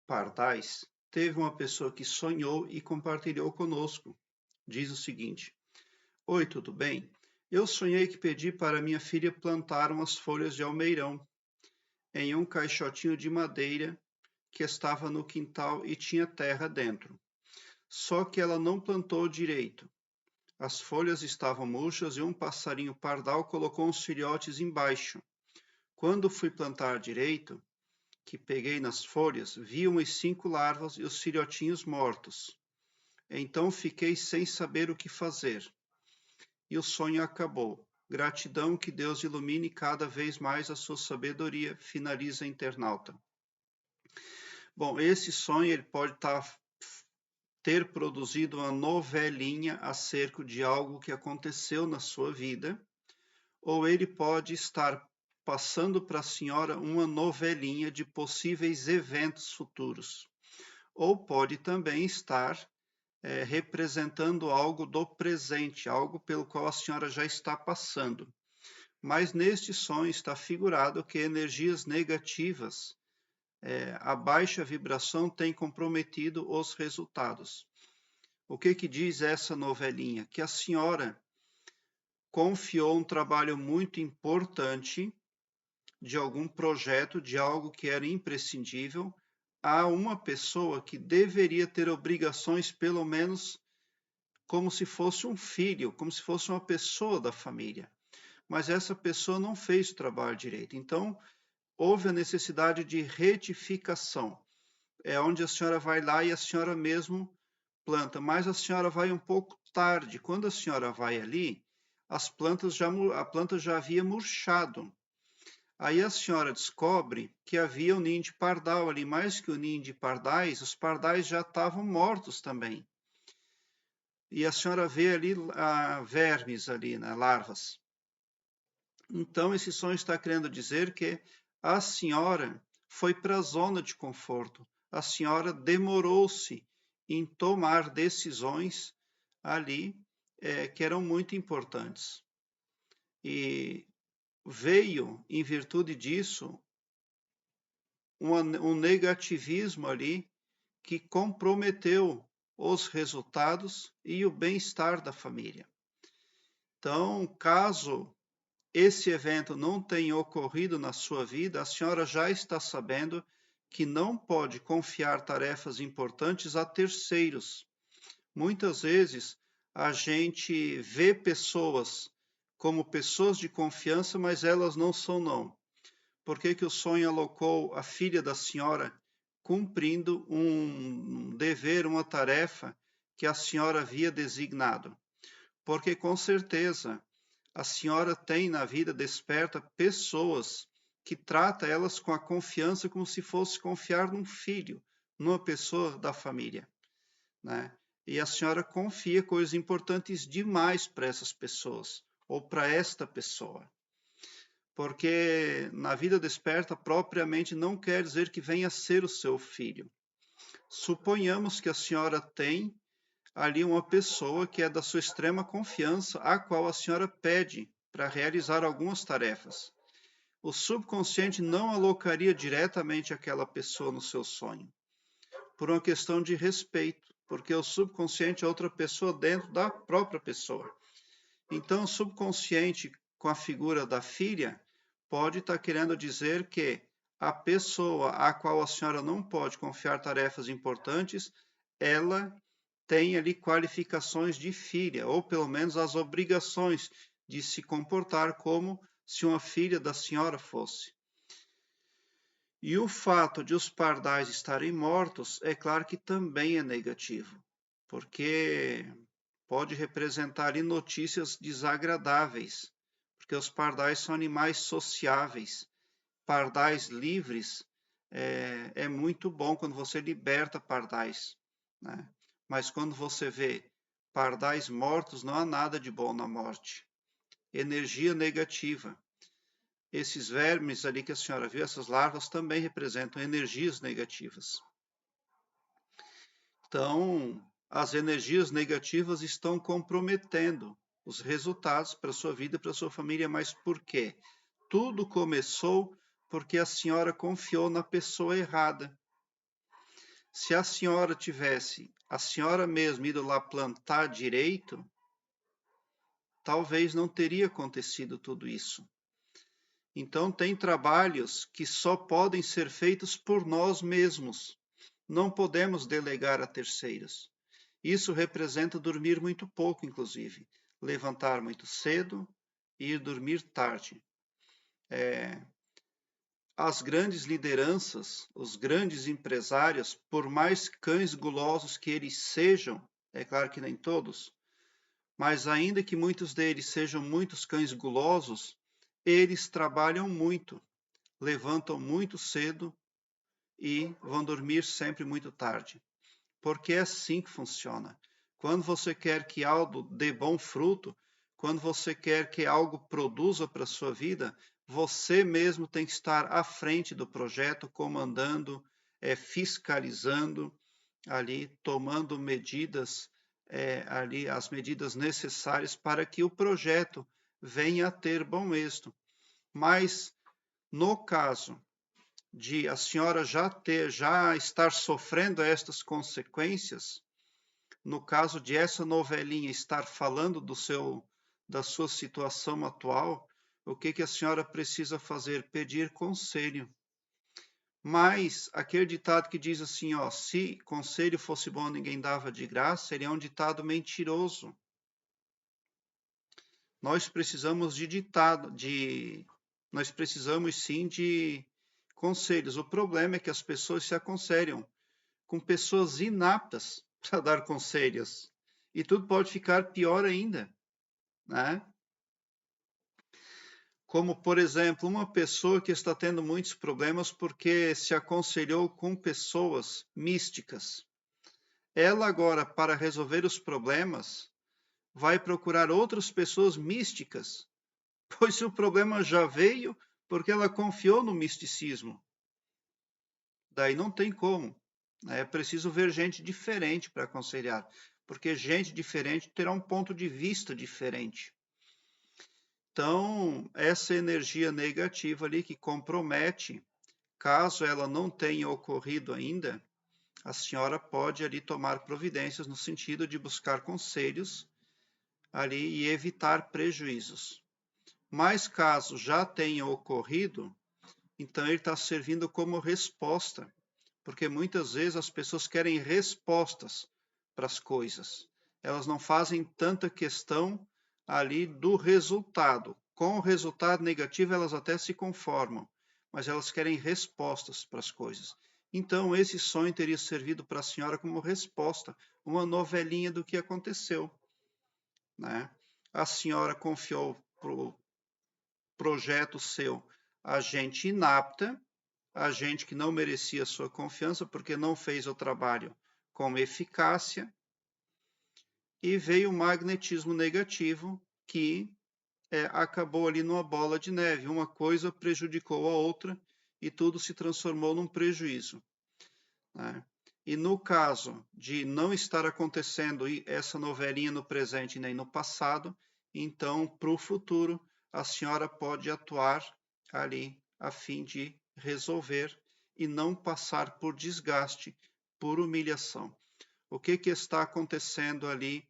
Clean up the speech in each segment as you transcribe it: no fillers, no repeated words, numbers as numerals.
pardais, teve uma pessoa que sonhou e compartilhou conosco. Diz o seguinte: Oi, tudo bem? Eu sonhei que pedi para minha filha plantar umas folhas de almeirão em um caixotinho de madeira que estava no quintal e tinha terra dentro. Só que ela não plantou direito. As folhas estavam murchas e um passarinho pardal colocou uns filhotes embaixo. Quando fui plantar direito, que peguei nas folhas, vi umas 5 larvas e os filhotinhos mortos. Então fiquei sem saber o que fazer. E o sonho acabou. Gratidão, que Deus ilumine cada vez mais a sua sabedoria, finaliza a internauta. Bom, esse sonho ele pode ter produzido uma novelinha acerca de algo que aconteceu na sua vida, ou ele pode estar passando para a senhora uma novelinha de possíveis eventos futuros, ou pode também estar representando algo do presente, algo pelo qual a senhora já está passando. Mas neste sonho está figurado que energias negativas, a baixa vibração tem comprometido os resultados. O que diz essa novelinha? Que a senhora confiou um trabalho muito importante de algum projeto, de algo que era imprescindível, a uma pessoa que deveria ter obrigações, pelo menos como se fosse um filho, como se fosse uma pessoa da família. Mas essa pessoa não fez o trabalho direito. Então, houve a necessidade de retificação. É onde a senhora vai lá e a senhora mesmo planta, mas a senhora vai um pouco tarde. Quando a senhora vai ali, a planta já havia murchado. Aí a senhora descobre que havia um ninho de pardal ali, mais que o ninho de pardais, os pardais já estavam mortos também. E a senhora vê ali vermes ali, né, larvas. Então esse sonho está querendo dizer que a senhora foi para a zona de conforto. A senhora demorou-se em tomar decisões ali que eram muito importantes. E veio, em virtude disso, um negativismo ali que comprometeu os resultados e o bem-estar da família. Então, caso esse evento não tenha ocorrido na sua vida, a senhora já está sabendo que não pode confiar tarefas importantes a terceiros. Muitas vezes a gente vê pessoas como pessoas de confiança, mas elas não são não. Por que o sonho alocou a filha da senhora cumprindo um dever, uma tarefa que a senhora havia designado? Porque com certeza a senhora tem na vida desperta pessoas que trata elas com a confiança como se fosse confiar num filho, numa pessoa da família, né? E a senhora confia coisas importantes demais para essas pessoas, ou para esta pessoa. Porque na vida desperta propriamente não quer dizer que venha a ser o seu filho. Suponhamos que a senhora tem ali uma pessoa que é da sua extrema confiança, a qual a senhora pede para realizar algumas tarefas. O subconsciente não alocaria diretamente aquela pessoa no seu sonho, por uma questão de respeito, porque o subconsciente é outra pessoa dentro da própria pessoa. Então, o subconsciente, com a figura da filha, pode estar querendo dizer que a pessoa a qual a senhora não pode confiar tarefas importantes, ela tem ali qualificações de filha, ou pelo menos as obrigações de se comportar como se uma filha da senhora fosse. E o fato de os pardais estarem mortos, é claro que também é negativo, porque pode representar ali notícias desagradáveis, porque os pardais são animais sociáveis. Pardais livres é muito bom quando você liberta pardais, né? Mas quando você vê pardais mortos, não há nada de bom na morte. Energia negativa. Esses vermes ali que a senhora viu, essas larvas, também representam energias negativas. Então, as energias negativas estão comprometendo os resultados para a sua vida e para a sua família. Mas por quê? Tudo começou porque a senhora confiou na pessoa errada. Se a senhora tivesse, a senhora mesma ido lá plantar direito, talvez não teria acontecido tudo isso. Então, tem trabalhos que só podem ser feitos por nós mesmos. Não podemos delegar a terceiros. Isso representa dormir muito pouco, inclusive. Levantar muito cedo e ir dormir tarde. As grandes lideranças, os grandes empresários, por mais cães gulosos que eles sejam, é claro que nem todos, mas ainda que muitos deles sejam muitos cães gulosos, eles trabalham muito, levantam muito cedo e vão dormir sempre muito tarde. Porque é assim que funciona. Quando você quer que algo dê bom fruto, quando você quer que algo produza para a sua vida, você mesmo tem que estar à frente do projeto, comandando, fiscalizando, ali tomando medidas, ali as medidas necessárias para que o projeto venha a ter bom êxito. Mas no caso de a senhora já estar sofrendo estas consequências, no caso de essa novelinha estar falando da sua situação atual, o que a senhora precisa fazer? Pedir conselho. Mas aquele ditado que diz assim, ó, se conselho fosse bom, ninguém dava de graça, ele é um ditado mentiroso. Nós precisamos nós precisamos sim de conselhos. O problema é que as pessoas se aconselham com pessoas inaptas para dar conselhos. E tudo pode ficar pior ainda, né? Como, por exemplo, uma pessoa que está tendo muitos problemas porque se aconselhou com pessoas místicas. Ela agora, para resolver os problemas, vai procurar outras pessoas místicas, pois o problema já veio porque ela confiou no misticismo. Daí não tem como. É preciso ver gente diferente para aconselhar, porque gente diferente terá um ponto de vista diferente. Então, essa energia negativa ali que compromete, caso ela não tenha ocorrido ainda, a senhora pode ali tomar providências no sentido de buscar conselhos ali e evitar prejuízos. Mas caso já tenha ocorrido, então ele está servindo como resposta, porque muitas vezes as pessoas querem respostas para as coisas. Elas não fazem tanta questão ali do resultado. Com o resultado negativo, elas até se conformam, mas elas querem respostas para as coisas. Então, esse sonho teria servido para a senhora como resposta, uma novelinha do que aconteceu, né? A senhora confiou para o projeto seu a gente inapta, a gente que não merecia sua confiança porque não fez o trabalho com eficácia, e veio o magnetismo negativo que acabou ali numa bola de neve. Uma coisa prejudicou a outra e tudo se transformou num prejuízo, né? E no caso de não estar acontecendo essa novelinha no presente nem no passado, então, para o futuro, a senhora pode atuar ali a fim de resolver e não passar por desgaste, por humilhação. O que está acontecendo ali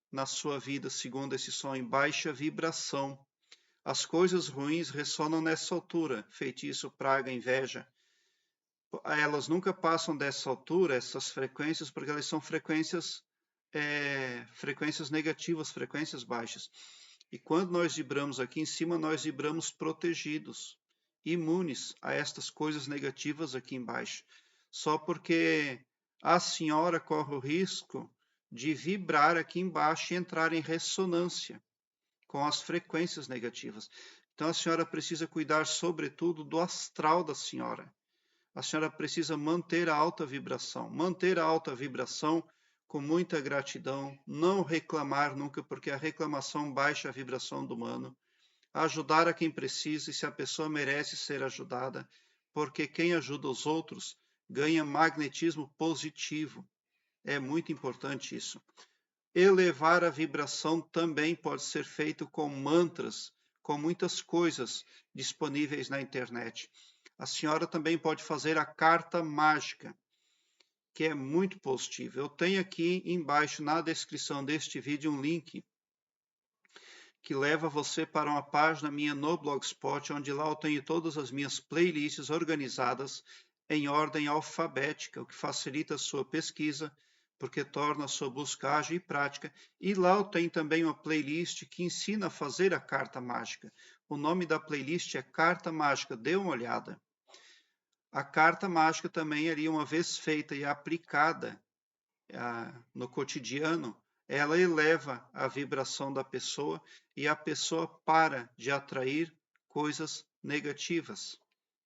na sua vida, segundo esse sonho? Baixa vibração. As coisas ruins ressonam nessa altura, feitiço, praga, inveja. Elas nunca passam dessa altura, essas frequências, porque elas são frequências negativas, frequências baixas. E quando nós vibramos aqui em cima, nós vibramos protegidos, imunes a estas coisas negativas aqui embaixo. Só porque a senhora corre o risco de vibrar aqui embaixo e entrar em ressonância com as frequências negativas. Então a senhora precisa cuidar, sobretudo, do astral da senhora. A senhora precisa manter a alta vibração. Manter a alta vibração com muita gratidão, não reclamar nunca, porque a reclamação baixa a vibração do humano. Ajudar a quem precisa e se a pessoa merece ser ajudada, porque quem ajuda os outros ganha magnetismo positivo. É muito importante isso. Elevar a vibração também pode ser feito com mantras, com muitas coisas disponíveis na internet. A senhora também pode fazer a carta mágica, que é muito positivo. Eu tenho aqui embaixo na descrição deste vídeo um link que leva você para uma página minha no Blogspot, onde lá eu tenho todas as minhas playlists organizadas em ordem alfabética, o que facilita a sua pesquisa, porque torna a sua busca ágil e prática. E lá eu tenho também uma playlist que ensina a fazer a carta mágica. O nome da playlist é Carta Mágica, dê uma olhada. A carta mágica também, ali, uma vez feita e aplicada no cotidiano, ela eleva a vibração da pessoa e a pessoa para de atrair coisas negativas,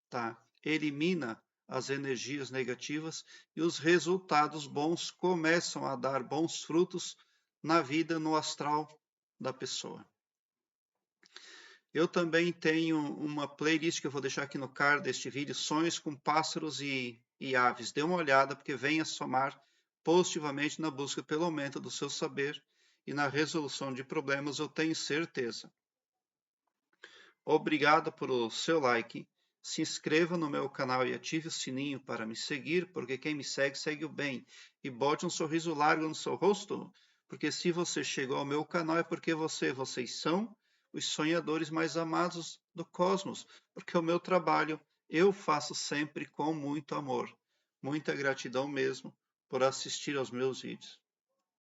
tá? Elimina as energias negativas e os resultados bons começam a dar bons frutos na vida, no astral da pessoa. Eu também tenho uma playlist que eu vou deixar aqui no card deste vídeo, Sonhos com Pássaros e Aves. Dê uma olhada, porque venha somar positivamente na busca pelo aumento do seu saber e na resolução de problemas, eu tenho certeza. Obrigado por o seu like. Se inscreva no meu canal e ative o sininho para me seguir, porque quem me segue, segue o bem. E bote um sorriso largo no seu rosto, porque se você chegou ao meu canal é porque vocês são os sonhadores mais amados do cosmos, porque o meu trabalho eu faço sempre com muito amor. Muita gratidão mesmo por assistir aos meus vídeos.